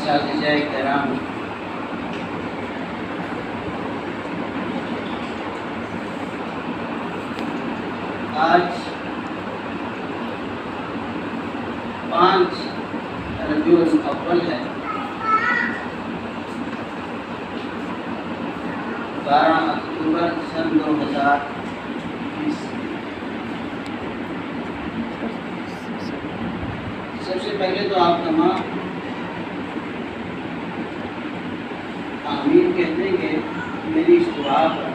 اساتذہ کرام، آج 5 ربیع الاول ہے، 12 اکتوبر سن 2020۔ سب سے پہلے تو آپ تمام آمین کہتے ہیں کہ میری اس دعا پر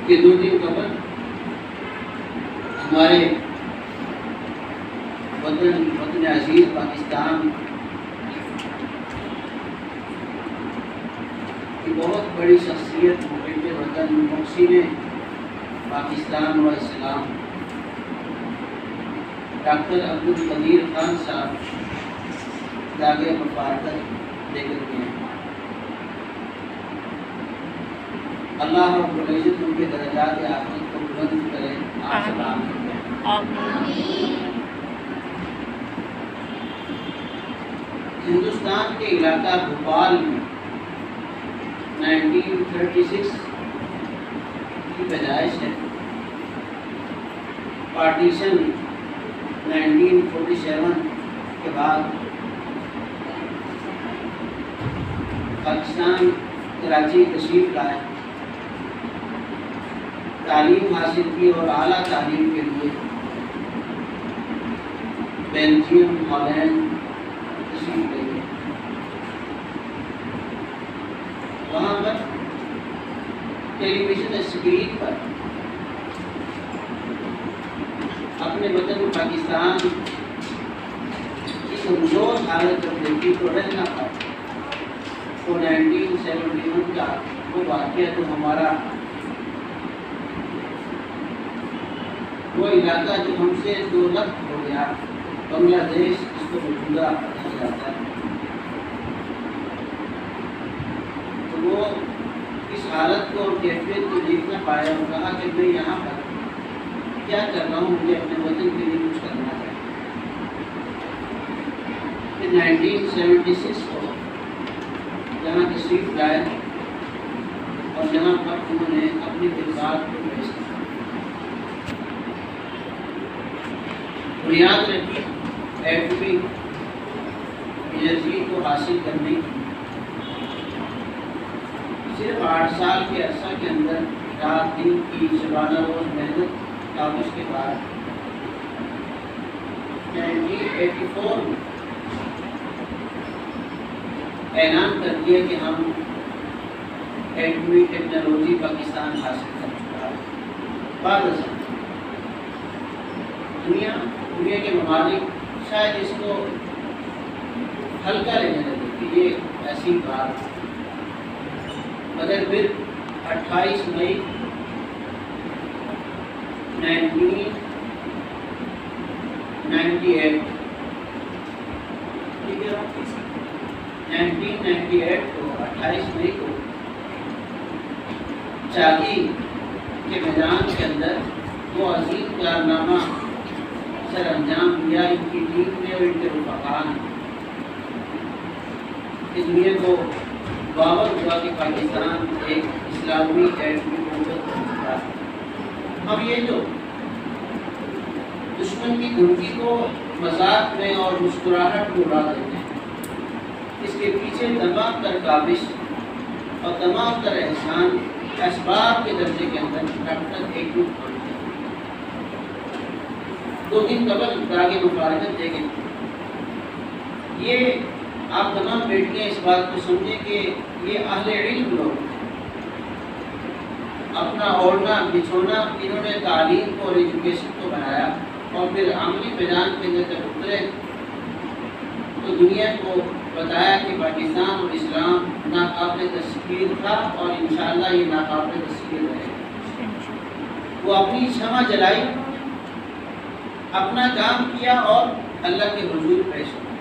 کہ 2 دن قبل ہمارے وطن عزیز پاکستان کی بہت بڑی شخصیت محب وطن محسن پاکستان و اسلام ڈاکٹر عبدالقدیر خان صاحب داغ مفارقت لے کر کے ہیں۔ اللہ رب العزت ان کے درجات آخرت کو بلند کرے، آپ سلام کرتے ہیں۔ ہندوستان کے علاقہ بھوپال میں 1936 کی پیدائش ہے، پارٹیشن 1947 کے بعد پاکستان کراچی تشریف لائے، تعلیم حاصل کی اور اعلیٰ تعلیم کے لیے بیلجیم، ہالینڈ تشریف لے گئے۔ وہاں پر ٹیلی ویژن اسکرین پر اپنے وطن پاکستان کی کمزور حالت جب دیکھی تو رہ نہ پائے۔ وہ 1971 کا وہ واقعہ تو ہمارا وہ علاقہ جو ہم سے 2 لفظ ہو گیا، بنگلہ دیش جس کو موجودہ کہا جاتا ہے، تو وہ اس حالت کو اور کیفیت کو دیکھ نہ پایا اور کہا کہ میں یہاں پر کیا کر رہا ہوں، مجھے اپنے وطن کے لیے کچھ کرنا چاہیے۔ پھر 1976 کو یہاں تشریف لائے اور یہاں پر انہوں نے اپنی جذبات کو پیش کیا۔ بنیاد رکھی ایٹمی انرجی کو حاصل کرنے کی، صرف 8 سال کے عرصہ کے اندر رات دن کی شبانہ روز محنت کاغذ کے بعد 1984 میں اعلان کر دیا کہ ہم ایٹمی ٹیکنالوجی پاکستان حاصل کر چکا ہے۔ بعد ازاں دنیا کے ممالک شاید اس کو ہلکا لینے لگے کہ یہ ایسی بات، مگر پھر 28 مئی 1998 کو 28 مئی کو چاگی کے میدان کے اندر وہ عظیم کارنامہ سر انجام دیا ان کی ٹیم نے اور ان کے رفقا نے، اس دنیا کو باور ہوا کہ پاکستان ایک اسلامی ایٹمی قوت بن چکا ہے۔ اب یہ جو دشمن کی دھمکی کو مذاق میں اور مسکراہٹ میں اڑا دیتے ہیں، اس کے پیچھے تمام تر کاوش اور تمام تر احسان اسباب کے درجے کے اندر ڈاکٹر ایک گروپ بنتے ہیں۔ 2 دن قبل داغ مفارقت دے گئے۔ یہ آپ تمام بیٹیاں اس بات کو سمجھیں کہ یہ اہل علم لوگ اپنا اوڑھنا بچھونا انہوں نے تعلیم کو اور ایجوکیشن کو بنایا، اور پھر عملی میدان کے اندر جب اترے تو دنیا کو بتایا کہ پاکستان اور اسلام ناقابل تسخیر تھا اور انشاءاللہ یہ ناقابل تسخیر رہے گا۔ وہ اپنی شمع جلائی، اپنا کام کیا اور اللہ کے حضور پیش ہوا۔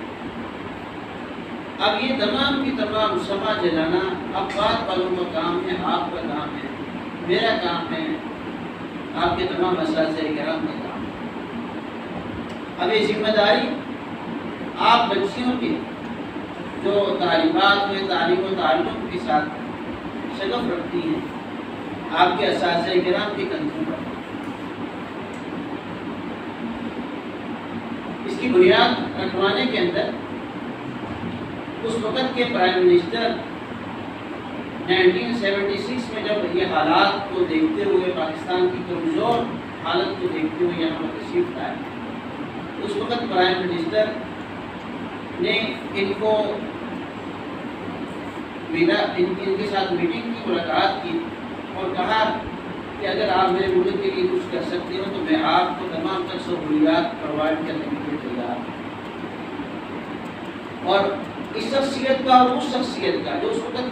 اب یہ تمام کی تمام شمع جلانا افراد والوں کا کام ہے، آپ کا کام ہے، میرا کام ہے، آپ کے تمام اساتذہ کرام کا کام ہے۔ اب یہ ذمہ داری آپ بچیوں کے جو تعلیمات میں تعلیم و تعلم کے ساتھ شغف رکھتی ہیں، آپ کے اساتذہ کرام کی کنٹرول پر۔ اس کی بنیاد رکھوانے کے اندر اس وقت کے پرائم منسٹر 1976 میں جب یہ حالات کو دیکھتے ہوئے، پاکستان کی کمزور حالت کو دیکھتے ہوئے یہاں پر تشریف لائے، اس وقت پرائم منسٹر نے ان کو ان کے ساتھ میٹنگ کی، ملاقات کی اور کہا کہ اگر آپ میرے ملک کے لیے کچھ کر سکتے ہو تو میں آپ کو تمام تر سہولیات پرووائڈ کرنے کے لیے تیار ہوں۔ اور اس شخصیت کا اور اس شخصیت کا جو اس وقت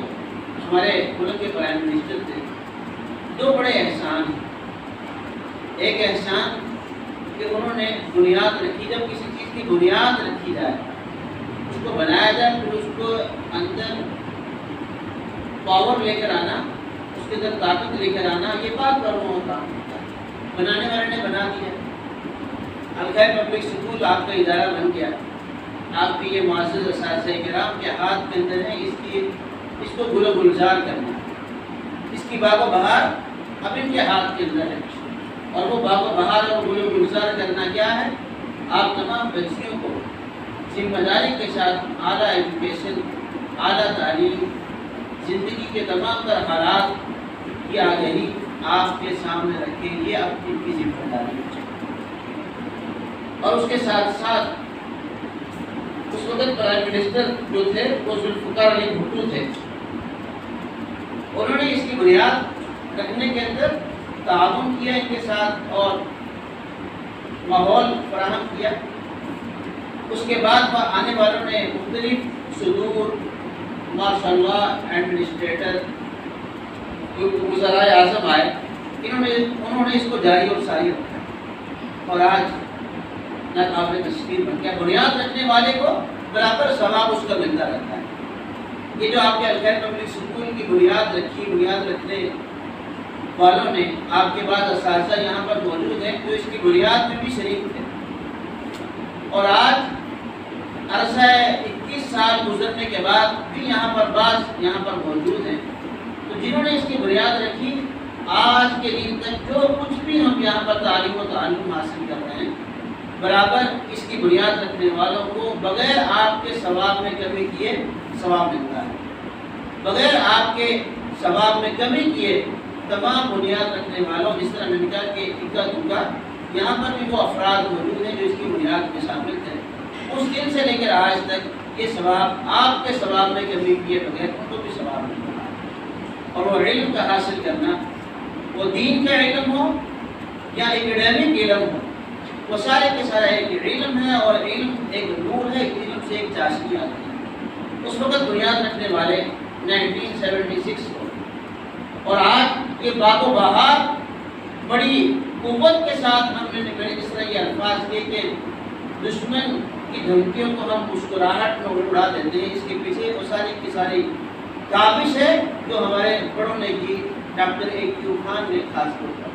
ہمارے ملک کے پرائم منسٹر تھے، دو بڑے احسان ہیں۔ ایک احسان کہ انہوں نے بنیاد رکھی، جب کسی چیز کی بنیاد رکھی جائے، اس کو بنایا جائے، پھر اس کو اندر پاور لے کر آنا، اس کے اندر طاقت لے کر آنا، یہ بات کرنا ہوتا ہے۔ بنانے والے نے بنا دیا، الخیر پبلک اسکول آپ کا ادارہ بن گیا، آپ کے یہ معزز اساتذہ کرام کے ہاتھ کے اندر ہے اس کو گل و گلزار کرنا، اس کی باغ و بہار اب ان کے ہاتھ کے اندر ہے، اور وہ باغ و بہار اور گل و گلزار کرنا کیا ہے؟ آپ تمام بچیوں کو ذمہ داری کے ساتھ اعلیٰ ایجوکیشن، اعلیٰ تعلیم، زندگی کے تمام تر حالات کی آگہی آپ کے سامنے رکھیں، یہ اپنی کی ذمہ داری ہے۔ اور اس کے ساتھ ساتھ اس وقت پرائم منسٹر جو تھے وہ ذوالفقار علی بھٹو تھے، انہوں نے اس کی بنیاد رکھنے کے اندر تعاون کیا ان کے ساتھ اور ماحول فراہم کیا۔ اس کے بعد آنے والوں نے مختلف صدور، ماشاء اللہ ایڈمنسٹریٹر، وزرائے اعظم آئے، انہوں نے اس کو جاری اور ساری رکھا، اور آج ناقابل تسخیر بن گیا۔ بنیاد رکھنے والے کو برابر ثواب اس کا ملتا رہتا ہے۔ یہ جو آپ کے الخیر پبلک اسکول کی بنیاد رکھی، بنیاد رکھنے والوں نے، آپ کے بعد اساتذہ یہاں پر موجود ہیں جو اس کی بنیاد میں بھی شریک تھے، اور آج عرصہ 21 سال گزرنے کے بعد بھی یہاں پر بعض یہاں پر موجود ہیں، تو جنہوں نے اس کی بنیاد رکھی، آج کے دن تک جو کچھ بھی ہم یہاں پر تعلیم و تعلم حاصل کر رہے ہیں، برابر اس کی بنیاد رکھنے والوں کو بغیر آپ کے ثواب میں کمی کیے ثواب ملتا ہے۔ بغیر آپ کے ثواب میں کمی کیے تمام بنیاد رکھنے والوں، جس طرح میں نے کہا کہ اکا دکا یہاں پر بھی وہ افراد موجود ہیں جو اس کی بنیاد میں شامل تھے، اس دن سے لے کر آج تک یہ ثواب آپ کے ثواب میں کمی کیے بغیر ان کو بھی ثواب ملتا ہے۔ اور وہ علم کا حاصل کرنا، وہ دین کا علم ہو یا ایکڈیمک علم ہو، وہ سارے کے سارے ایک علم ہے، اور علم ایک نور ہے، علم سے ایک چاشنی آتی ہے۔ اس وقت بنیاد رکھنے والے 1976 کو، اور آج یہ باغ و بہار بڑی قوت کے ساتھ ہم نے نکلے، جس طرح یہ الفاظ کے کہ دشمن کی دھمکیوں کو ہم مسکراہٹ میں اڑا دیتے ہیں، اس کے پیچھے وہ ساری کی ساری کاوش ہے جو ہمارے بڑوں نے کی، ڈاکٹر A.Q. خان نے خاص طور پر۔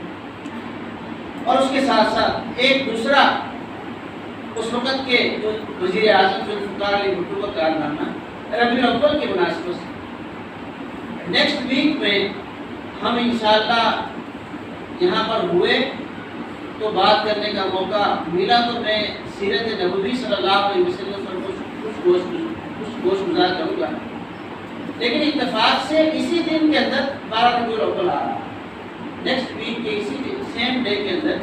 اور اس کے ساتھ ساتھ ایک دوسرا اس وقت کے جو وزیر اعظم ذوالفقار علی بھٹو کا کارنامہ ربیع الاول کی مناسبت سے نیکسٹ ویک میں ہم انشاءاللہ یہاں پر ہوئے تو بات کرنے کا موقع ملا، تو میں سیرت نبوی صلی اللہ علیہ وسلم پر کچھ گوش گزار کروں گا، لیکن اتفاق سے اسی دن کے اندر 12 ربیع الاول آ رہا ہے، نیکسٹ ویک کے اسی سیم ڈے کے اندر،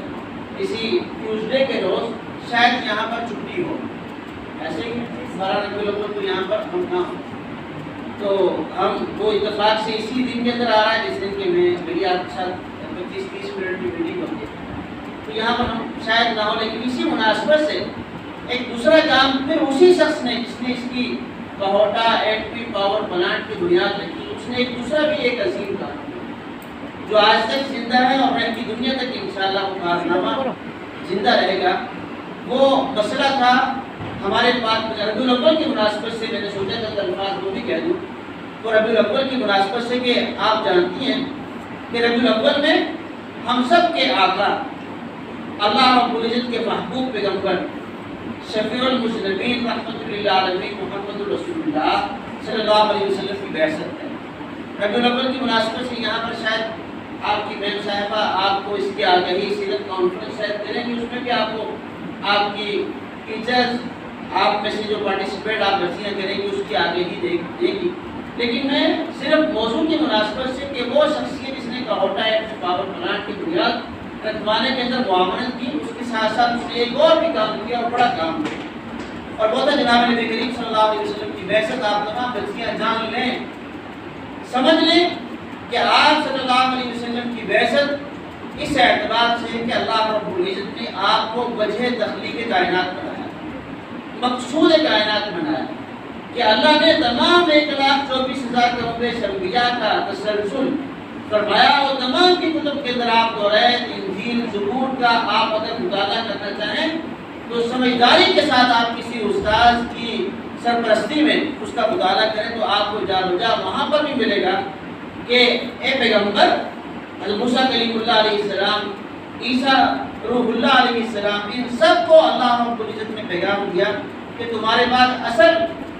اسی ٹیوزڈے کے روز شاید یہاں پر چھٹی ہو، ایسے ہی 12 ربیع الاول کو یہاں پر ہم نہ ہوں، تو ہم وہ اتفاق سے اسی دن کے اندر آ رہا ہے جس دن کہ میری آپ کے ساتھ 25-30 منٹ کی میٹنگ ہوتی ہے، تو یہاں پر ہم شاید نہ ہو، لیکن اسی مناسبت سے ایک دوسرا کام پھر اسی شخص نے جس نے اس کی کہوٹا ایٹمی پاور پلانٹ کی بنیاد رکھی، اس نے ایک دوسرا بھی ایک عظیم کام جو آج تک زندہ ہے اور رہتی دنیا تک انشاءاللہ وہ کارنامہ زندہ رہے گا۔ وہ مسئلہ تھا ہمارے پاس ربیع الاول کی مناسبت سے، میں نے سوچا تھا الفاظ وہ بھی کہہ دوں، تو ربیع الاول کی مناسبت سے کہ آپ جانتی ہیں کہ ربیع الاول میں ہم سب کے آقا اللہ رب العزت کے محبوب پیغمبر شفیع المذنبین رحمۃ للعالمین محمد رسول اللہ صلی اللہ علیہ وسلم کی بعثت ہے۔ ربیع الاول کی مناسبت سے یہاں پر شاید آپ کی میم صاحبہ آپ کو اس کی آگہی سیرت کانفرنس شاید کریں گی، اس میں بھی آپ کو آپ کی ٹیچرز آپ میں سے جو پارٹیسپیٹ آپ بچیاں کریں گی اس کی آگہی دے گی، لیکن میں صرف موضوع کی مناسبت سے کہ وہ شخصیت جس نے کہوٹا ایکٹ پاور پلانٹ کی بنیاد رکھوانے کے اندر معاونت کی، اس کے ساتھ ساتھ اس نے ایک اور بھی کام کیا اور بڑا کام کیا، اور وہ تھا جناب نبی کریم صلی اللہ علیہ وسلم کی بعثت۔ آپ تمام بچیاں جان لیں، سمجھ لیں کہ آپ صلی اللہ علیہ وسلم کی بعثت اس اعتبار سے کہ اللہ رب العزت نے آپ کو وجہ تخلیق کائنات بنایا، مقصود کائنات بنایا، کہ اللہ نے تمام 1,24,000 کتب انبیاء کا تسلسل فرمایا، اور تمام کی کتب کے اندر آپ توریت، انجیل، زبور کا آپ اگر مطالعہ کرنا چاہیں تو سمجھداری کے ساتھ آپ کسی استاذ کی سرپرستی میں اس کا مطالعہ کریں تو آپ کو جا بجا وہاں پر بھی ملے گا کہ اے پیغمبر حضرت موسیٰ کلیم اللہ علیہ السلام، عیسیٰ روح اللہ علیہ السلام، ان سب کو اللہ رب العزت نے پیغام دیا کہ تمہارے پاس اصل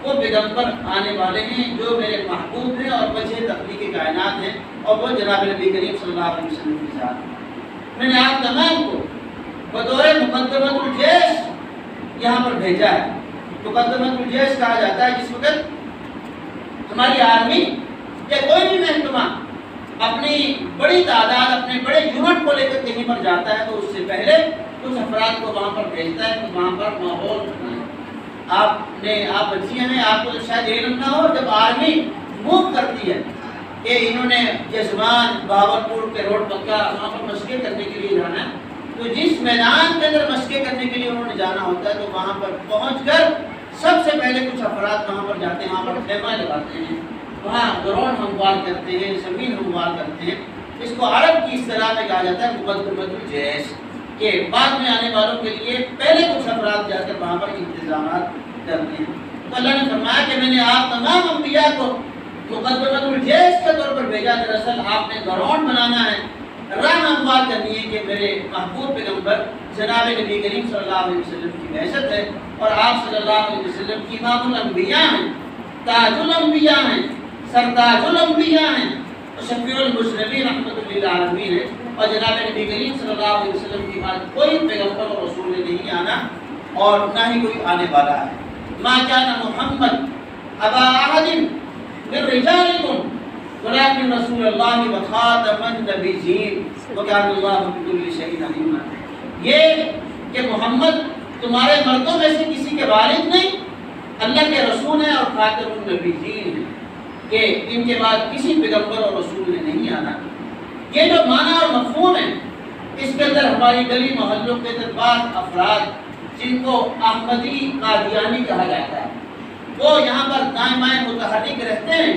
وہ پیغمبر آنے والے ہیں جو میرے محبوب ہیں اور وجہ تخلیق کائنات ہیں، اور وہ جناب نبی کریم صلی اللہ علیہ وسلم کے ساتھ میں نے آپ تمام کو بطور مقدمۃ الجیش یہاں پر بھیجا ہے۔ مقدمۃ الجیش کہا جاتا ہے جس وقت ہماری آرمی یا کوئی بھی محکمہ اپنی بڑی تعداد، اپنے بڑے یونٹ کو لے کر کہیں پر جاتا ہے تو اس سے پہلے کچھ افراد کو وہاں پر بھیجتا ہے کہ وہاں پر ماحول بنائے۔ آپ بچیاں ہیں، آپ کو شاید علم نہ ہو، جب آرمی موو کرتی ہے کہ انہوں نے جزوان، باورپور کے روڈ پکا وہاں پر مشقیں کرنے کے لیے جانا ہے، تو جس میدان کے اندر مشقیں کرنے کے لیے انہوں نے جانا ہوتا ہے تو وہاں پر پہنچ کر سب سے پہلے کچھ افراد وہاں پر جاتے ہیں، وہاں پر خیمہ لگاتے ہیں، وہاں گراؤنڈ ہموار کرتے ہیں، زمین ہموار کرتے ہیں۔ اس کو عرب کی اصطلاح میں کہا جاتا ہے مقدمۃ الجیش، کہ بعد میں آنے والوں کے لیے پہلے کچھ افراد جا کر وہاں پر انتظامات کرتے ہیں۔ تو اللہ نے فرمایا کہ میں نے آپ تمام انبیاء کو مقدمۃ الجیش کے طور پر بھیجا، دراصل آپ نے گراؤنڈ بنانا ہے، راہ ہموار کرنی ہے کہ میرے محبوب پیغمبر جناب نبی کریم صلی اللہ علیہ وسلم کی بعثت ہے، اور آپ صلی اللہ علیہ وسلم کی امام الانبیاء ہیں، تاج الانبیاء ہیں، سرتاج الانبیاء ہیں، شفیع المذنبین رحمۃ للعالمین ہے، اور جناب نبی کریم صلی اللہ علیہ وسلم کی بعد کوئی پیغمبر اور رسول نے نہیں آنا اور نہ ہی کوئی آنے والا ہے۔ ما کان محمد ابا احد من رجالکم ولكن رسول اللہ وخاتم النبیین وکان اللہ بکل شیء علیم۔ یہ کہ محمد تمہارے مردوں میں سے کسی کے والد نہیں، اللہ کے رسول ہیں اور خاتم النبیین ہیں، کہ ان کے بعد کسی پیغمبر اور رسول نے نہیں آنا۔ یہ جو معنی اور مفہوم ہے، اس کے اندر ہماری گلی محلوں کے اندر بعض افراد جن کو احمدی قادیانی کہا جاتا ہے، وہ یہاں پر دائیں بائیں متحرک رہتے ہیں،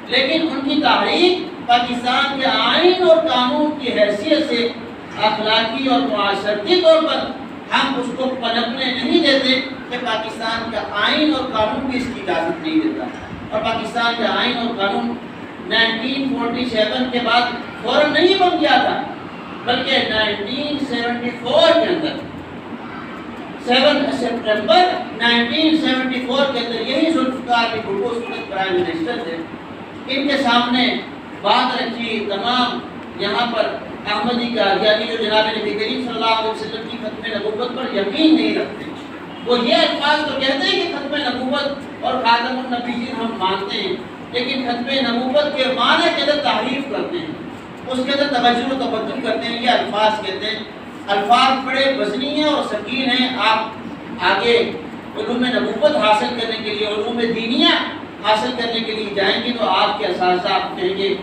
لیکن ان کی تحریک پاکستان کے آئین اور قانون کی حیثیت سے اخلاقی اور معاشرتی طور پر ہم اس کو پنپنے نہیں دیتے کہ پاکستان کا آئین اور قانون بھی اس کی اجازت نہیں دیتا، اور پاکستان کا آئین اور قانون 1947 کے بعد فوراً نہیں بن گیا تھا، بلکہ 1974 کے اندر 7 سپٹمبر 1974 کے اندر یہی ذوالفقار علی بھٹو اس وقت پرائم منسٹر تھے، ان کے سامنے بات رکھی تمام یہاں پر احمدی قادیانی جو جناب نبی کریم صلی اللہ علیہ وسلم کی ختم نبوت پر یقین نہیں رکھتے، وہ یہ الفاظ تو کہتے ہیں کہ ختم نبوت اور خاتم النبیین ہم مانتے ہیں، لیکن ختم نبوت کے معنی کے اندر تحریف کرتے ہیں، اس کے اندر توجہ و تبدل کرتے ہیں، یہ الفاظ کہتے ہیں۔ الفاظ بڑے وزنی ہیں اور ثقیل ہیں، آپ آگے علوم نبوت حاصل کرنے کے لیے، علوم دینیہ حاصل کرنے کے لیے جائیں گے تو آپ کے اساتذہ آپ کہیں گے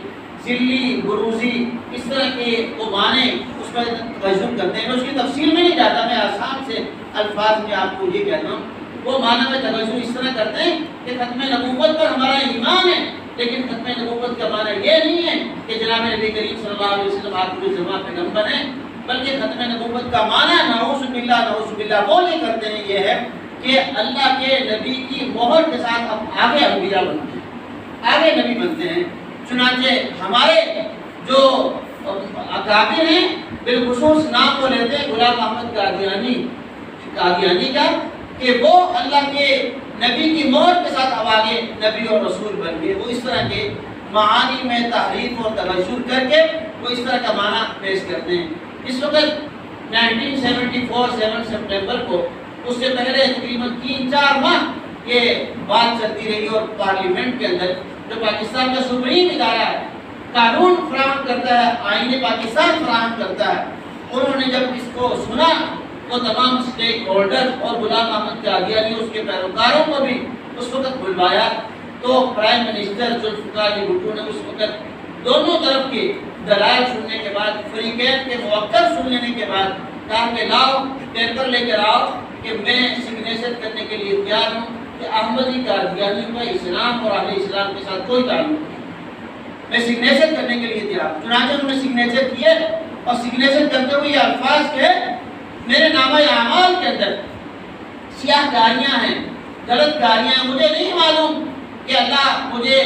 ذلی، بروزی، اس طرح کے وہ معنی اس پر توجہ کرتے ہیں۔ میں اس کی تفصیل میں نہیں جاتا، میں آسان سے الفاظ میں آپ کو یہ کہتا ہوں، وہ معنی میں توجہ اس طرح کرتے ہیں کہ ختم نبوت پر ہمارا ایمان ہے، لیکن ختم نبوت کا معنی یہ نہیں ہے کہ جناب نبی کریم صلی اللہ علیہ وسلم آپ کے جمع پیغمبر ہیں، بلکہ ختم نبوت کا معنی نعوذ باللہ وہ یہ کرتے ہیں، یہ ہے کہ اللہ کے نبی کی مہر کے ساتھ اب آگے انبیاء بنتے ہیں، آگے نبی بنتے ہیں۔ چنانچہ ہمارے جو اکابر ہیں بالخصوص نام کو لیتے ہیں غلام احمد قادیانی کا، کہ وہ اللہ کے نبی کی مہر کے ساتھ اب آگے نبی اور رسول بن گئے. وہ اس طرح کے معانی میں تحریف اور تبشر کر کے وہ اس طرح کا معنی پیش کرتے ہیں. اس وقت 1974 7 سپٹمبر کو، اس سے پہلے تقریباً 3-4 ماہ یہ بات چلتی رہی اور پارلیمنٹ کے اندر جو پاکستان کا سپریم ادارہ ہے، قانون فراہم کرتا ہے، آئین پاکستان فراہم کرتا ہے، انہوں نے جب اس کو سنا تو تمام اسٹیک ہولڈر اور غلام احمد قادیانی اس کے پیروکاروں کو بھی اس وقت بلوایا. تو پرائم منسٹر ذوالفقار علی بھٹو نے اس وقت دونوں طرف کے دلائل سننے کے بعد، فریقین کے موقف سن لینے کے بعد کہا کہ لاؤ پیپر لے کر آؤ کہ میں سگنیچر کرنے کے لیے تیار ہوں کہ احمدی قادیانیوں کا اسلام اور اہل اسلام کے ساتھ کوئی تعلق نہیں، میں سگنیچر کرنے کے لیے تیار ہوں. چنانچہ انہوں نے سگنیچر کیے اور سگنیچر کرتے ہوئے یہ الفاظ کہ میرے نامہ اعمال کے اندر سیاہ کاریاں ہیں، غلط کاریاں ہیں، مجھے نہیں معلوم کہ اللہ مجھے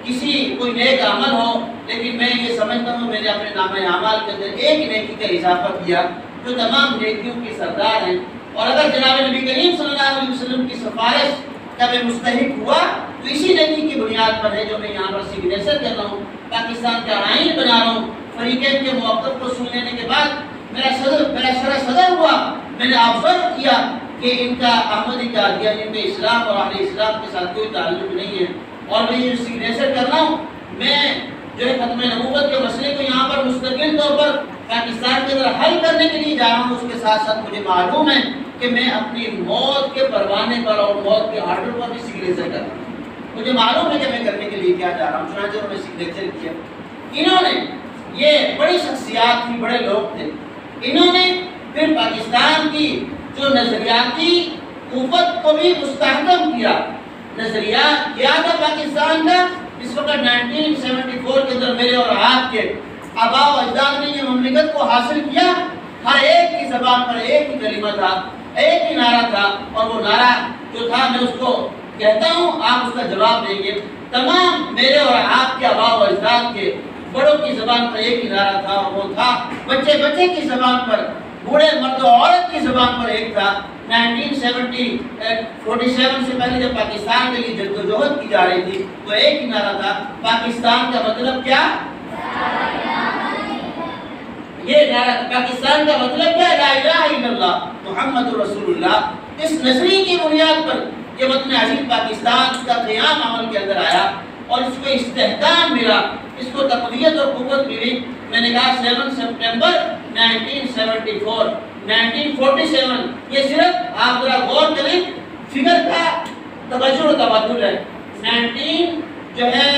کسی کوئی نیک عمل ہو، لیکن میں یہ سمجھتا ہوں میں نے اپنے نامہ اعمال کے اندر ایک نیکی کا اضافہ کیا جو تمام نیکیوں کی سردار ہیں، اور اگر جناب نبی کریم صلی اللہ علیہ وسلم کی سفارش کا میں مستحق ہوا تو اسی نیکی کی بنیاد پر ہے جو میں یہاں پر سگنیچر کر رہا ہوں، پاکستان کا آئین بنا رہا ہوں. فریقین کے موقف کو سن لینے کے بعد میرا سر صدر ہوا، میں نے آبزرو کیا کہ ان کا احمدی قادیانی میں اسلام اور اہل اسلام کے ساتھ کوئی تعلق نہیں ہے، اور میں یہ سگنیچر کر رہا ہوں. میں جو ہے ختم نبوت کے مسئلے کو یہاں پر مستقل طور پر پاکستان کے اندر حل کرنے کے لیے جا رہا ہوں. اس کے ساتھ ساتھ مجھے معلوم ہے کہ میں اپنی موت کے پروانے پر اور موت کے آرڈر پر بھی سگنیچر کر رہا ہوں. مجھے معلوم ہے کہ میں کرنے کے لیے کیا جا رہا ہوں. چنانچہ انہوں نے سگنیچر کیا. انہوں نے، یہ بڑی شخصیات تھی، بڑے لوگ تھے، انہوں نے پھر پاکستان کی جو نظریاتی قوت کو بھی مستحکم کیا. نظریہ کیا تھا پاکستان کا اس وقت 1974 کے اندر میرے اور آپ کے آباء و اجداد نے یہ مملکت کو حاصل کیا. ہر ایک کی زبان پر ایک ہی کلمہ تھا، ایک ہی نعرہ تھا، اور وہ نعرہ جو تھا میں اس کو کہتا ہوں، آپ اس کا جواب دیں گے. تمام میرے اور آپ کے آباء و اجداد کے بڑوں کی زبان پر ایک ہی نعرہ تھا، اور وہ تھا بچے بچے کی زبان پر، بوڑھے مرد و عورت کی زبان پر ایک تھا. 1947 سے پہلے جب پاکستان کے لیے جدوجہد کی جا رہی تھی وہ ایک ہی نعرہ تھا، پاکستان کا مطلب کیا؟ یہ نعرہ پاکستان کا مطلب کیا؟ لا الہ الا اللہ محمد رسول اللہ. اس نظریے کی بنیاد پر یہ وطن عزیز پاکستان کا قیام عمل کے اندر آیا اور اس کو استحکام ملا، اس کو تقویت اور قوت ملی. میں نے کہا 7 سپٹمبر 1974 1947 یہ صرف آپ ذرا غور کریں فگر کا تبادل و تبادل ہے. 19 جو ہے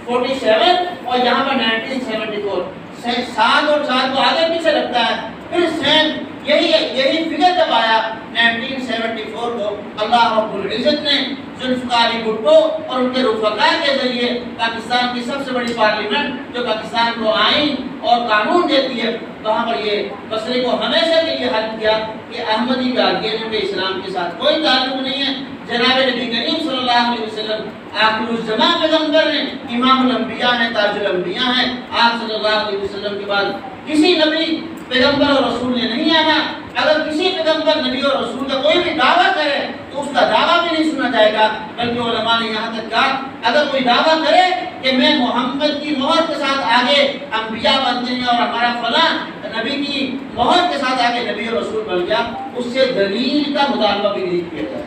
47 اور یہاں پر 1974 7 اور 7 کو آگے پیچھے لگتا ہے. پھر سیم یہی فگر جب آیا 1974 کو اللہ رب العزت نے ذوالفقار علی بھٹو اور ان کے رفقا کے ذریعے پاکستان کی سب سے بڑی پارلیمنٹ جو پاکستان کو آئین اور قانون دیتی ہے وہاں پر یہ مسئلے کو ہمیشہ کے لیے حل کیا کہ احمدی قادیانیوں کے اسلام کے ساتھ کوئی تعلق نہیں ہے. جناب نبی کریم صلی اللہ علیہ وسلم آخر الزمان پیغمبر ہیں، امام الانبیاء ہیں، تاج الانبیاء ہیں. آپ صلی اللہ علیہ وسلم کے بعد کسی نبی پیغمبر اور رسول نے نہیں آنا. اگر کسی پیغمبر نبی اور رسول کا کوئی بھی دعویٰ کرے تو اس کا دعویٰ بھی نہیں سنا جائے گا، بلکہ علماء نے یہاں تک کہا اگر کوئی دعویٰ کرے کہ میں محمد کی مہر کے ساتھ آگے انبیاء بنتے ہیں اور ہمارا فلاں نبی کی مہر کے ساتھ آگے نبی اور رسول بن گیا، اس سے دلیل کا مطالبہ بھی نہیں کیا جائے،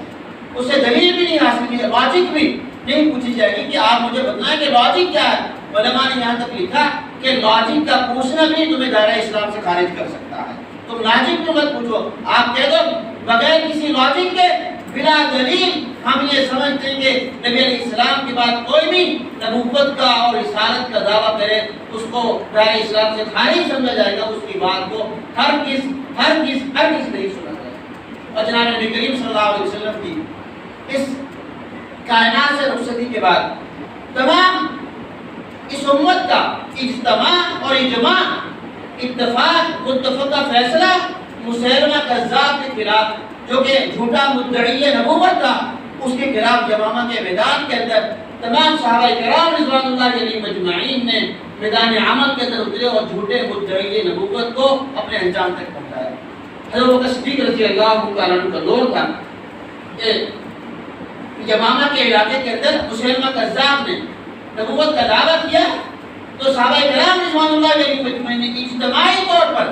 اس سے دلیل بھی نہیں حاصل کی جائے، لاجک بھی نہیں پوچھی جائے گی کہ آپ مجھے بتائیں کہ لاجک کیا ہے. علماء نے یہاں تک لکھا کہ لاجک کا پوچھنا بھی تمہیں دائرہ اسلام سے خارج کر سکتا ہے. تم لاجک تو مت پوچھو، آپ کہہ دو بغیر کسی لاجک کے بلا دلیل ہم یہ سمجھتے ہیں کہ نبی علیہ السلام کے بعد کوئی بھی نبوت کا اور رسالت کا دعویٰ کرے اس کو دائرہ اسلام سے خارج سمجھا جائے گا، اس کی بات کو ہرگز نہیں سنا جائے گا. اور جناب نبی کریم صلی اللہ علیہ وسلم کی اس کائنات سے رخصتی کے بعد تمام اس امت کا اجتماع اور اجماع، اتفاق متفقہ فیصلہ مسیلمہ کذاب کے خلاف جو کہ جھوٹا مدعی نبوت تھا اس کے خلاف یمامہ کے میدان کے اندر تمام صحابہ کرام رضوان اللہ علیہم مجمعین نے میدان عمل کے اندر اترے اور جھوٹے مدعی نبوت کو اپنے انجام تک پہنچایا. حضرت بکر صدیق رضی اللہ عنہ کا دور تھا. یمامہ کے علاقے کے اندر مسلمہ کذاب نے نبوت کا دعویٰ کیا تو صحابہ کرام رضوان اللہ علیہ مجمعین نے اجتماعی طور پر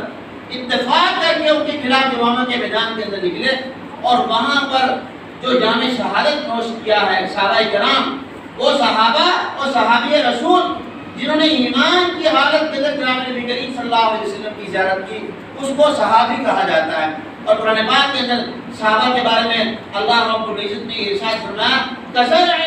اتفاق کر کے ان کے خلاف یمامہ کے میدان کے اندر نکلے اور وہاں پر جو جام شہادت نوش کیا ہے صحابہ کرام، وہ صحابہ اور صحابی رسول جنہوں نے ایمان کی حالت کے اندر جناب نبی کریم صلی اللہ علیہ وسلم کی زیارت کی، اس کو صحابی کہا جاتا ہے۔ اور قرآن پاک کے اندر صحابہ کے بارے میں اللہ رب العزت نے ارشاد فرمایا کزرع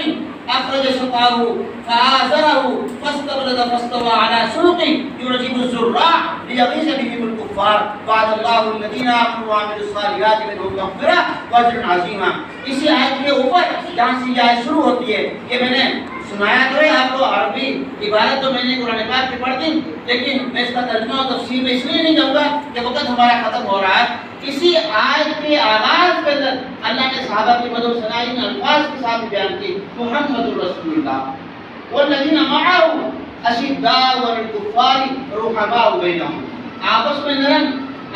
اخرج شطأه فآزره فاستغلظ فاستوى على سوقه يعجب الزراع ليغيظ بهم الكفار وعد الله الذين آمنوا وعملوا الصالحات منهم مغفرة وأجرا عظيما۔ اسی آیت کے اوپر جہاں سے یہ آیت شروع ہوتی ہے کہ میں نے سنایا تو ہے آپ کو عربی عبارت تو میں نے قرآن پاک کی پڑھ دی، لیکن میں اس کا ترجمہ و تفسیر میں اس لیے نہیں جاؤں گا کہ وقت ہمارا ختم ہو رہا ہے۔ اسی آیت کے آغاز کے اندر اللہ نے صحابہ کی مدح و ثناء ان الفاظ کے ساتھ بیان کی، محمد رسول اللہ والذین معه اشداء علی الکفار رحماء بینہم، آپس میں نرم،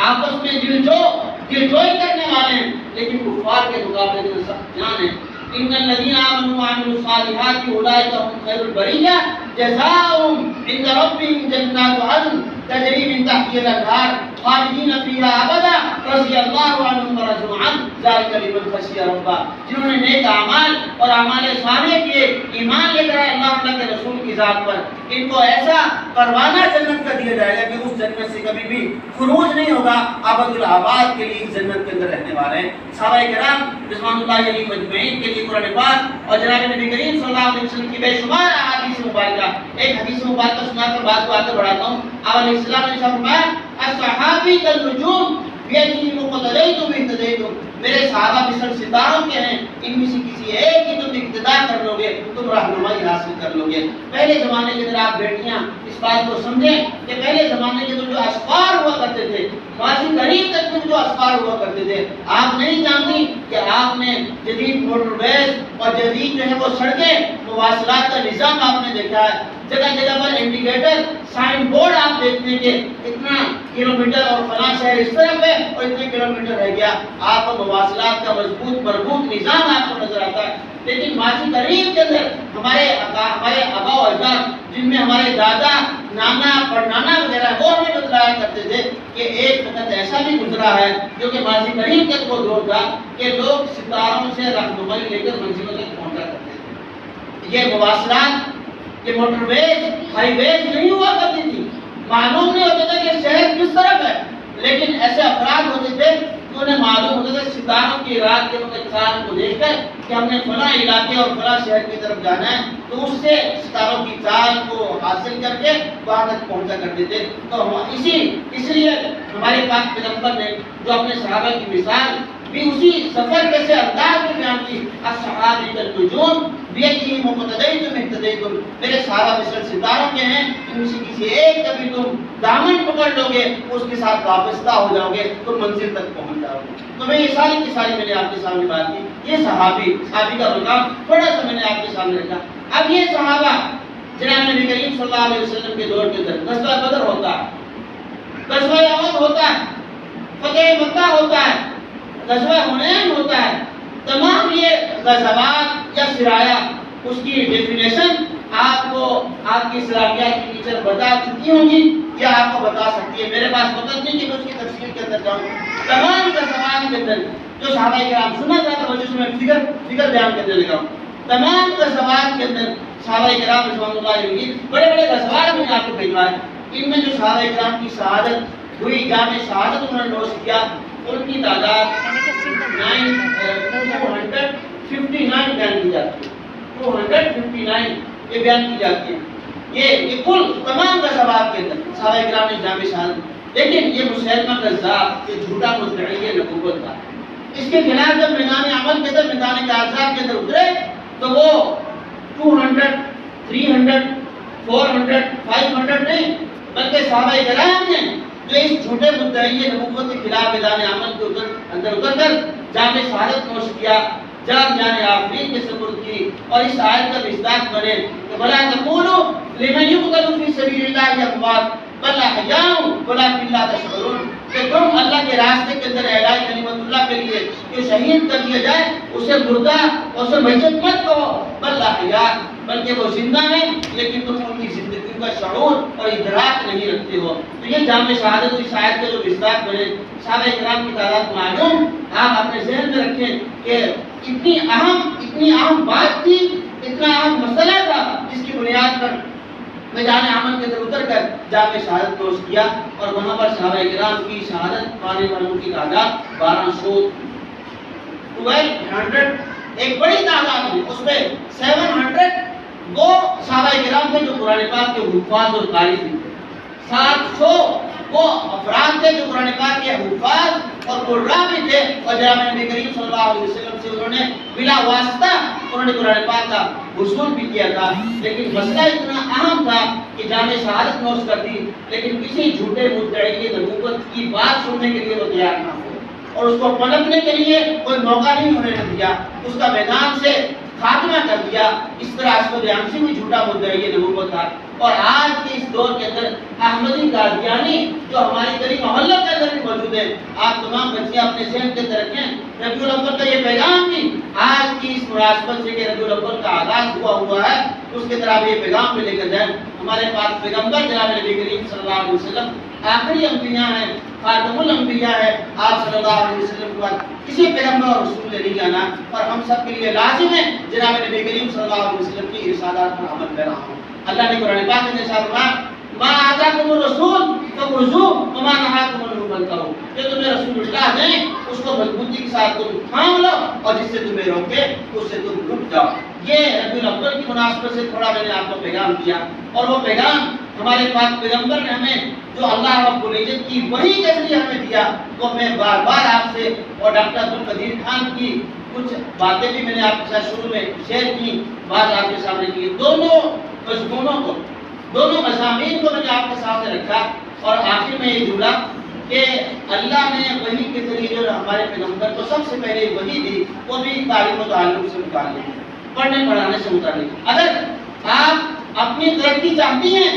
آپس میں دلجوئی کرنے والے ہیں، لیکن کفار کے مقابلے میں سخت جان ہیں۔ ان الذين امنوا وعملوا الصالحات اولئك هم خير البريه جزاؤهم عند ربهم جنات عدن تجري من تحتها الانهار خالدين فيها ابدا رضي الله عنهم ورضوا عنه ذلك لمن خشي ربه۔ جنہوں نے نیک اعمال اور اعمال صالح کیے، ایمان لے کر اللہ کے رسول کی ذات پر، ان کو ایسا پروانہ جنت کا دیا جائے گا کہ اس جنت سے کبھی بھی خروج نہیں ہوگا، ابد الآباد کے لیے اس جنت کے اندر رہنے والے ہیں۔ صحابہ کرام رضوان اللہ علیہ مجمعین کے لیے قرآن پاک اور جناب نبی کریم صلی اللہ علیہ وسلم کی بے شمار احادیث مبارکہ، ایک حدیث مبارکہ سنا کر بات کو آگے بڑھاتا ہوں۔ آپ علیہ السلام نے فرمایا الصحابی کالنجوم بیدہم اقتدیتم اہتدیتم، میرے صحابہ مثل ستاروں کے ہیں، ان میں سے کسی ایک کی تم اقتدا کر لو گے تم رہنمائی حاصل کر لو گے۔ پہلے زمانے کے اندر آپ بیٹیاں اس بات کو سمجھیں کہ پہلے زمانے کے اندر جو اسفار ہوا کرتے تھے، ماضی قریب تک میں جو اسفار ہوا کرتے تھے، آپ نہیں جانتی کہ آپ نے جدید موٹر ویز اور جدید جو ہے وہ سڑکیں، مواصلات کا نظام آپ نے دیکھا ہے، جگہ جگہ پر انڈیکیٹر سائن بورڈ آپ دیکھتے ہیں کہ اتنا کلومیٹر اور فلاں شہر اس طرف ہے اور اتنے کلومیٹر رہ گیا، آپ کو مواصلات کا مضبوط مربوط نظام آپ کو نظر آتا ہے۔ لیکن ماضی قریب کے اندر ہمارے آبا و اجداد، جن میں ہمارے دادا نانا پڑنانا وغیرہ، وہ ہمیں بتلایا کرتے تھے کہ ایک وقت ایسا بھی گزرا ہے جو کہ ماضی قریب تک وہ دور تھا کہ لوگ ستاروں سے رہنمائی لے کر منزلوں تک پہنچا کرتے تھے۔ یہ مواصلات، یہ موٹر ویز، ہائی ویز نہیں ہوا کرتی تھی، معلوم نہیں ہوتا تھا کہ شہر کس طرف ہے، لیکن ایسے افراد ہوتے تھے کہ انہیں معلوم ہوتا تھا ستاروں کی رات کے وقت چاند کو دیکھ کر کہ ہم نے فلاں علاقے اور فلاں شہر کی طرف جانا ہے، تو اس سے ستاروں کی چال کو حاصل کر کے وہاں تک پہنچا کرتے تھے۔ تو اس لیے ہمارے پاک پیغمبر نے جو اپنے صحابہ کی مثال بھی اسی سفر کے سے انداز میں بیان کی، الصحابی کالنجوم بیدہم اقتدیتم اہتدیتم، میرے صحابہ مثل ستاروں کے ہیں، ان میں سے کسی ایک کا بھی تم دامن پکڑ لو گے، اس کے ساتھ وابستہ ہو جاؤ گے، تم منزل تک پہنچ جاؤ گے۔ تو میں یہ ساری کی ساری میں نے آپ کے سامنے بات کی، یہ صحابی کا مقام تھوڑا سا میں نے آپ کے سامنے رکھا۔ اب یہ صحابہ جناب نبی کریم صلی اللہ علیہ وسلم کے دور کے اندر غزوہ بدر ہوتا ہے، غزوہ احد ہوتا ہے، فتح مکہ ہوتا ہے، غزوہ حنین ہوتا ہے، تمام یہ غزوات یا سرایا اس کی ڈیفینیشن آپ کو آپ کی اسلامیات کی ٹیچر بتا چکی ہوں گی یا آپ کو بتا سکتی ہے، میرے پاس وقت نہیں کہ میں اس کی تفصیل کے اندر جاؤں۔ تمام غزوات کے اندر جو صحابہ کرام سننا چاہتا ہوں جس میں فگر بیان کرنے لگا ہوں، تمام غزوات کے اندر صحابہ کرام رضوان اللہ علیہ بڑے بڑے غزوات میں آپ کو بھیجوا ہے، ان میں جو صحابہ کرام کی شہادت ہوئی، جام شہادت انہوں نے نوش کیا، ان کی تعداد 259 بیان کی جاتی ہے، 259 یہ بیان کی جاتی ہے۔ یہ کل تمام غزوات کے اندر صحابہ کرام نے جام شہادت، لیکن یہ مسلمہ کذاب، یہ جھوٹا مدعی نبوت تھا، اس کے خلاف جب میدان عمل کے اندر، میدان احزاب کے اندر اترے تو وہ 200 300 400 500 نہیں، بلکہ صحابہ کرام نے جو اس جھوٹے مدعی نبوت کے خلاف میدان عمل کے اندر اتر کر جام شہادت نوش کیا، جان آفرین کے سپرد کی، اور اس آیت کا مصداق بنے کہ بلا تقولوا لمن يقتل في سبيل الله اموات بل احياء ولكن لا تشعرون، کہ تم اللہ کے راستے کے اندر اعلاء کلمت اللہ کے لیے کہ شہید کر دیا جائے اسے مردہ اور اسے میت مت کہو، بل احیاء، بلکہ وہ زندہ ہیں لیکن تم ان کی زندگی کا شعور اور ادراک نہیں رکھتے ہو۔ تو یہ جامع شہادت اس آیت کے جو مصداق بنے، صحابہ کرام کی تعداد معلوم، آپ اپنے ذہن میں رکھیں کہ اتنی اہم بات تھی، اتنا اہم مسئلہ تھا جس کی بنیاد پر میدان عمل کے اندر اتر کر جامع شہادت پیش کیا، اور وہاں پر صحابہ کرام کی شہادت پانے والوں کی تعداد 1200 ایک بڑی تعداد ہے، اس میں 700 وہ صحابہ کرام تھے جو قرآن پاک کے حفاظ اور قاری تھے، 700 وہ افراد تھے جو قرآن پاک کے حفاظ اور قراء بھی تھے، اور جناب نبی کریم صلی اللہ علیہ وسلم سے انہوں نے بلا واسطہ انہوں نے قرآن پاک کا حصول بھی کیا تھا۔ لیکن مسئلہ اتنا اہم تھا کہ جامع شہادت نوش کر دی، لیکن کسی جھوٹے مدعی نبوت کی بات سننے کے لیے وہ تیار نہ ہوئے، اور اس کو پلٹنے کے لیے کوئی موقع نہیں انہوں نے دیا، اس کا میدان سے خاتمہ کر دیا۔ اس طرح اسود عنسی بھی جھوٹا مدعی نبوت تھا۔ اور آج کے اس دور کے اندر احمدی قادیانی جو ہماری گلی محلہ کے اندر بھی موجود ہے، آپ تمام بچیاں اپنے ذہن کے اندر رکھیں، ربیع الاول کا یہ پیغام بھی آج کی اس مناسبت سے کہ ربیع الاول کا آغاز ہوا ہے، اس کے اندر آپ یہ پیغام بھی لے کر جائیں۔ ہمارے پاس پیغمبر جناب نبی کریم صلی اللہ علیہ وسلم آخری انبیاء ہیں، خاتم الانبیاء ہے، آپ صلی اللہ علیہ وسلم کے بعد کسی پیغمبر اور رسول نے نہیں جانا، اور ہم سب کے لیے لازم ہے جناب نبی کریم صلی اللہ علیہ وسلم کی ارشادات پر عمل کرنا ہو۔ اللہ نے قرآن پاک میں ارشاد فرمایا، ما آتاکم الرسول فخذوہ وما نہاکم عنہ فانتہوا، جو تمہیں رسول اللہ دیں اس کو مضبوطی کے ساتھ تم تھام لو، اور جس سے تمہیں روکے اس سے تم رک جاؤ۔ یہ ربیع الاول کی مناسبت سے تھوڑا میں نے آپ کو پیغام دیا، اور وہ پیغام ہمارے پاک پیغمبر نے ہمیں جو اللہ رب العزت کی وحی کے ذریعے ہمیں دیا، وہ میں بار بار آپ سے اور ڈاکٹر عبدالقدیر خان کی کچھ باتیں بھی میں نے آپ کے ساتھ شروع میں شیئر کی، بات آپ کے سامنے کی، دونوں مضمونوں کو، دونوں مضامین کو میں نے آپ کے سامنے رکھا، اور آخر میں یہ جملہ کہ اللہ نے وحی کے ذریعے جو ہمارے پیغمبر کو سب سے پہلے وحی دی، وہ بھی تعلیم و تعلم سے متعلق ہے، پڑھنے پڑھانے سے متعلق۔ اگر آپ اپنی ترقی چاہتی ہیں،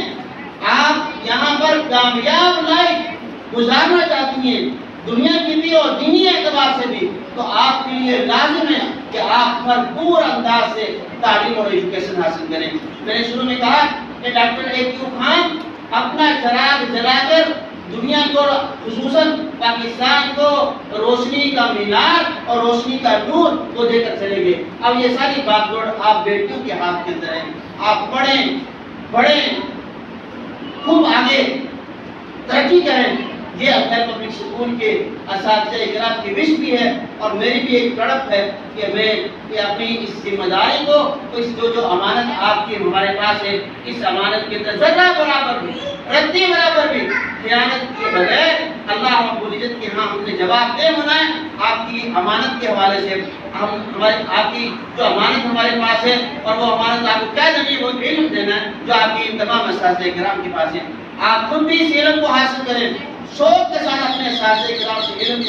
آپ یہاں پر کامیاب لائف گزارنا چاہتی ہیں، دنیا کی بھی اور دینی اعتبار سے بھی، تو آپ کے لیے لازم ہے کہ آپ بھرپور انداز سے تعلیم اور ایجوکیشن حاصل کریں۔ میں نے شروع میں کہا کہ ڈاکٹر اے.کیو خان اپنا چراغ جلا کر دنیا کو، خصوصاً پاکستان کو روشنی کا مینار اور روشنی کا نور کو دے کر چلے گئے۔ اب یہ ساری بات ڈور آپ بیٹیوں کے ہاتھ کے اندر ہے، آپ پڑھیں، خوب آگے ترقی کریں۔ یہ اپنے پبلک اسکول کے اساتذہ اکرام کی وش بھی ہے، اور میری بھی ایک تڑپ ہے کہ میں اپنی اس ذمہ داری کو، اس جو امانت آپ کی ہمارے پاس ہے، اس امانت کے اندر ذرہ برابر بھی، رتی برابر بھی خیانت کیے بغیر اللہ رب العزت کے ہاں ہم نے جواب دہ ہونا ہے۔ آپ کی امانت کے حوالے سے آپ کی جو امانت ہمارے پاس ہے، اور وہ امانت آپ کو کیا دینی ہے، وہ علم دینا ہے جو آپ کی تمام اساتذہ کرام کے پاس ہے۔ آپ خود بھی اس علم کو حاصل کریں، شوق کے ساتھ اپنے اساتذہ کرام سے علم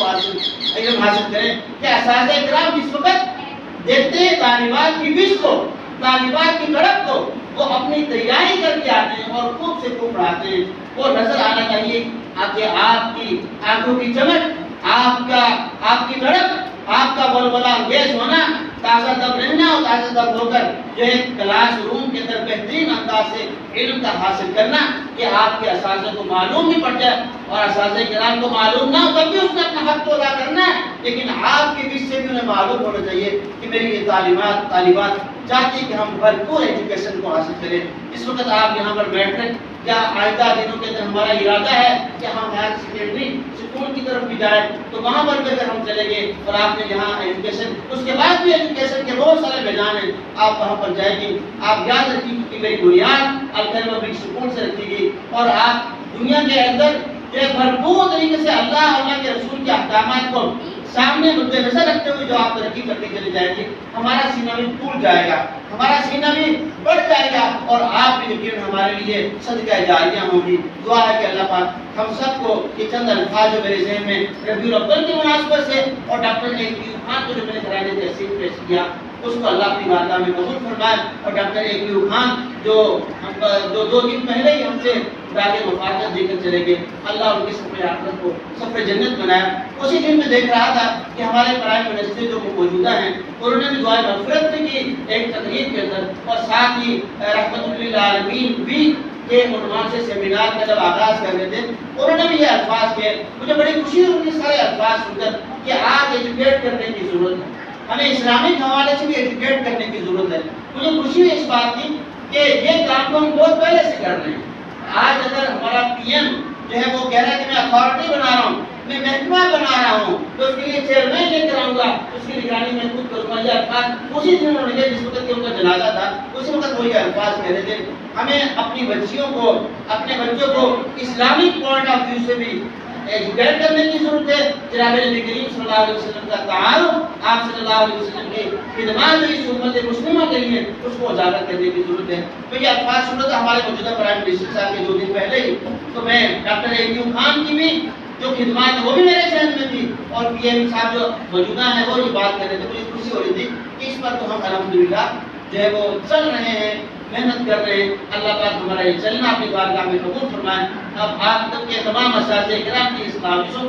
حاصل کریں، کہ اساتذہ کرام جس وقت دیکھتے ہیں طالبات کی وش کو، طالبات کی تڑپ کو، وہ اپنی تیاری کر کے آتے ہیں اور خوب سے خوب پڑھاتے ہیں۔ وہ نظر آنا چاہیے کہ آپ کی آنکھوں کی چمک، آپ کی تڑپ، آپ کا بلبلہ انگیز ہونا، تازہ دم رہنا اور تازہ دم ہو کر جو ہے کلاس روم کے اندر بہترین انداز سے علم کا حاصل کرنا، کہ آپ کے اساتذہ کو معلوم بھی پڑ جائے، اور اساتذہ کرام کو معلوم نہ ہو تب بھی اس نے اپنا حق تو ادا کرنا ہے، لیکن آپ کے وش سے بھی انہیں معلوم ہونا چاہیے کہ میری یہ طالبات چاہتی کہ ہم بھرپور ایجوکیشن کو حاصل کریں۔ اس وقت آپ یہاں پر میٹرک یا آئندہ دنوں کے اندر ہمارا ارادہ ہے کہ ہم ہائر سیکنڈری اسکول کی طرف بھی جائیں، تو وہاں پر بھی اگر ہم چلیں گے اور آپ نے جہاں ایجوکیشن، اس کے بعد بھی ایجوکیشن کے بہت سارے میدان ہیں، آپ وہاں پر جائیں گے۔ آپ یاد رکھیں کہ میری بنیاد الخیر پبلک اسکول سے رکھی گئی، اور آپ دنیا کے اندر جو بھرپور طریقے سے اللہ اور اللہ کے رسول کے احکامات کو سامنے مد نظر رکھتے ہوئے جو آپ ترقی کرتے چلے جائیں گے، ہمارا سینہ بھی پھول جائے گا، ہمارا سینہ بھی بڑھ جائے گا، اور آپ بھی یقین ہمارے لیے صدقہ جاریہ ہوں گی۔ دعا ہے کہ اللہ پاک ہم سب کو یہ چند الفاظ جو میرے ذہن میں ربیع الاول کی مناسبت سے اور ڈاکٹر اے.کیو خان کو جو میں نے خراج تحسین پیش کیا، اس کو اللہ اپنی بارگاہ میں قبول فرمائے، اور ڈاکٹر اے.کیو خان جو 2 دن پہلے ہی ہم سے تاکہ مفاقت دے کر چلے گئے. اللہ ان کی سفر آخرت کو سفر جنت بنایا. اسی دن میں دیکھ رہا تھا کہ ہمارے پرائم منسٹر جو موجودہ ہیں انہوں نے بھی دعائے مغفرت بھی کی ایک تقریب کے اندر, اور ساتھ ہی رحمت للعالمین بھی کے عنوان سے سیمینار کا جب آغاز کر رہے تھے انہوں نے بھی یہ الفاظ کہے. مجھے بڑی خوشی ہوئی ان کے سارے الفاظ سن کر کہ آج ایجوکیٹ کرنے کی ضرورت ہے, ہمیں اسلامک حوالے سے بھی ایجوکیٹ کرنے کی ضرورت ہے. مجھے خوشی ہوئی اس بات کی کہ یہ کام تو ہم بہت پہلے سے کر رہے ہیں. آج اگر ہمارا پی ایم جو ہے وہ کہہ رہا ہے کہ میں اتھارٹی بنا رہا ہوں, میں محکمہ بنا رہا ہوں, تو اس کے لیے چیئرمین لے کر آؤں گا, اس کی نگرانی میں خود کروں گا. یہ الفاظ اسی دن انہوں نے جس وقت کہ ان کا جنازہ تھا اسی وقت وہ یہ الفاظ کہہ رہے تھے. ہمیں اپنی بچیوں کو, اپنے بچوں کو اسلامک پوائنٹ آف ویو سے بھی ایجوکیٹ کرنے کی ضرورت ہے. جناب نبی کریم صلی اللہ علیہ وسلم کا تعارف, آپ صلی اللہ علیہ وسلم کی خدمات جو اس امت مسلمہ کے لیے اس کو اجاگر کرنے کی ضرورت ہے. تو یہ الفاظ سنت ہمارے موجودہ پرائم منسٹر صاحب کے 2 دن پہلے ہی, تو میں ڈاکٹر ایوب خان کی بھی جو خدمات ہیں وہ بھی میرے ذہن میں تھی, اور پی ایم صاحب جو موجودہ ہیں وہ یہ بات کر رہے تھے. مجھے خوشی ہو رہی تھی کہ اس پر تو ہم الحمدللہ جو ہے وہ چل رہے ہیں, محنت کر رہے ہیں. اللہ پاک ہمارا یہ چلنا اپنی بارگاہ میں قبول فرمائے. اب آپ تک کے تمام اساتذہ کرام کی اس کاوشوں